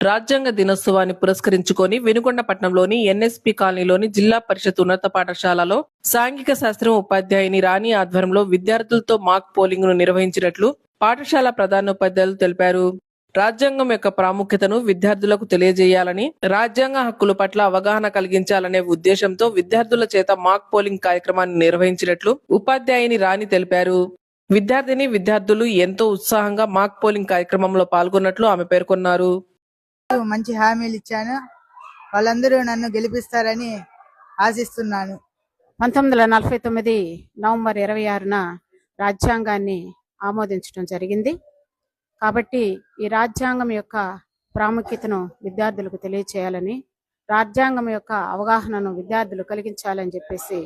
రాజ్యాంగ దినోత్సవాన్ని పురస్కరించుకొని వినుకొండపట్నంలోని ఎన్ఎస్పి కాలనీలోని జిల్లా పరిషత్ ఉన్నత పాఠశాలలో సాంఘిక శాస్త్రం ఉపాధ్యాయుని రాణి ఆధ్వర్యంలో విద్యార్థులతో మాక్ పోలింగ్ ను నిర్వహించినట్లు పాఠశాల ప్రధానోపాధ్యాయులు తెలిపారు. రాజ్యాంగం యొక్క ప్రాముఖ్యతను విద్యార్థులకు తెలియజేయాలని, రాజ్యాంగ హక్కుల పట్ల అవగాహన కలిగించాలనే ఉద్దేశంతో విద్యార్థుల చేత మాక్ పోలింగ్ కార్యక్రమాన్ని నిర్వహించినట్లు ఉపాధ్యాయుని రాణి తెలిపారు. విద్యార్థులు ఎంతో ఉత్సాహంగా మాక్ పోలింగ్ కార్యక్రమంలో పాల్గొన్నట్లు ఆమె పేర్కొన్నారు. మంచి హామీలు ఇచ్చాను, వాళ్ళందరూ నన్ను గెలిపిస్తారని ఆశిస్తున్నాను. 1949 నవంబర్ 26న రాజ్యాంగాన్ని ఆమోదించడం జరిగింది. కాబట్టి ఈ రాజ్యాంగం యొక్క ప్రాముఖ్యతను విద్యార్థులకు తెలియచేయాలని, రాజ్యాంగం యొక్క అవగాహనను విద్యార్థులు కలిగించాలని చెప్పేసి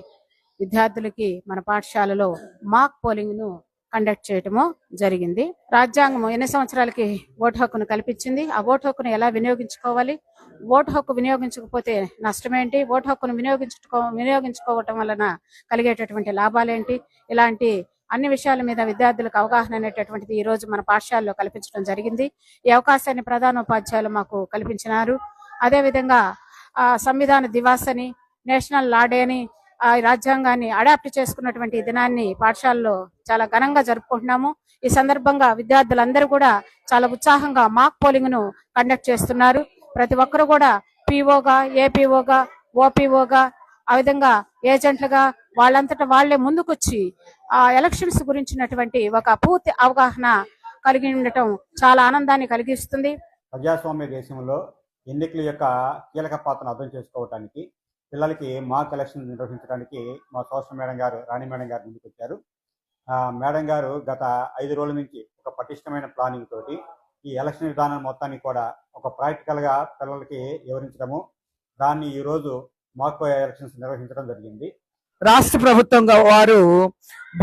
విద్యార్థులకి మన పాఠశాలలో మాక్ పోలింగ్ ను కండక్ట్ చేయటము జరిగింది. రాజ్యాంగం ఎన్ని సంవత్సరాలకి ఓటు హక్కును కల్పించింది, ఆ ఓటు హక్కును ఎలా వినియోగించుకోవాలి, ఓటు హక్కు వినియోగించకపోతే నష్టమేంటి, ఓటు హక్కును వినియోగించుకోవటం వలన కలిగేటటువంటి లాభాలేంటి, ఇలాంటి అన్ని విషయాల మీద విద్యార్థులకు అవగాహన అనేటటువంటిది ఈ రోజు మన పాఠశాలలో కల్పించడం జరిగింది. ఈ అవకాశాన్ని ప్రధానోపాధ్యాయులు మాకు కల్పించినారు. అదేవిధంగా సంవిధాన దివాస్ అని, నేషనల్ లా డే అని ఆ రాజ్యాంగాన్ని అడాప్ట్ చేసుకున్నటువంటి దినాన్ని పాఠశాలలో చాలా ఘనంగా జరుపుకుంటున్నాము. ఈ సందర్భంగా విద్యార్థులందరూ కూడా చాలా ఉత్సాహంగా మాక్ పోలింగ్ ను కండక్ట్ చేస్తున్నారు. ప్రతి ఒక్కరు కూడా పిఓగా, ఏపీఓగా, ఓపీఓగా, ఆ విధంగా ఏజెంట్లుగా వాళ్ళంతటా వాళ్లే ముందుకొచ్చి ఆ ఎలక్షన్స్ గురించినటువంటి ఒక పూర్తి అవగాహన కలిగి ఉండటం చాలా ఆనందాన్ని కలిగిస్తుంది. ప్రజాస్వామ్య దేశంలో ఎన్నికల యొక్క కీలక పాత్రను అర్థం చేసుకోవడానికి పిల్లలకి మాక్ ఎలక్షన్ నిర్వహించడానికి మా సోషల్ మేడం గారు, రాణి మేడం గారు ముందుకు వచ్చారు. మేడం గారు గత 5 రోజుల నుంచి ఒక పటిష్టమైన ప్లానింగ్ తోటి ఈ ఎలక్షన్ విధానం మొత్తాన్ని కూడా ఒక ప్రాక్టికల్గా పిల్లలకి వివరించడము, దాన్ని ఈరోజు మాక్ ఎలక్షన్స్ నిర్వహించడం జరిగింది. రాష్ట్ర ప్రభుత్వం వారు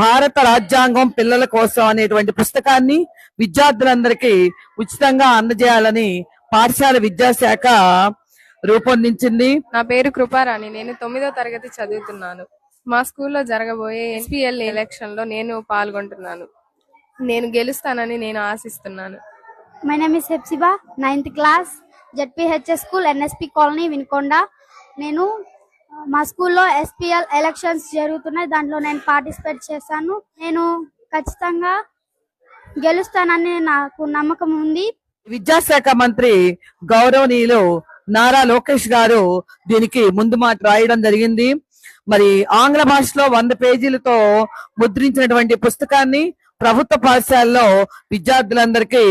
భారత రాజ్యాంగం పిల్లల కోసం అనేటువంటి పుస్తకాన్ని విద్యార్థులందరికీ ఉచితంగా అందజేయాలని పాఠశాల విద్యాశాఖ రూపొందించింది. నా పేరు కృపారాణి, నేను 9వ తరగతి చదువుతున్నాను. మా స్కూల్లో జరగబోయే ఎస్పీఎల్ ఎలక్షన్ లో నేను పాల్గొంటున్నాను. నేను గెలుస్తానని నేను ఆశిస్తున్నాను. My name is Hepsiba, 9th class, ZPHS school, NSP colony, Vinukonda. నేను మా స్కూల్లో ఎస్పీఎల్ ఎలక్షన్స్ జరుగుతున్నాయి, దాంట్లో నేను పార్టిసిపేట్ చేశాను. నేను ఖచ్చితంగా గెలుస్తానని నాకు నమ్మకం ఉంది. విద్యాశాఖ మంత్రి గౌరవనీయులు నారా లోకేష్ గారు దీనికి ముందు మాట రాయడం జరిగింది. మరి ఆంగ్ల భాషలో 100 పేజీలతో ముద్రించినటువంటి పుస్తకాన్ని ప్రభుత్వ పాఠశాలలో విద్యార్థులందరికీ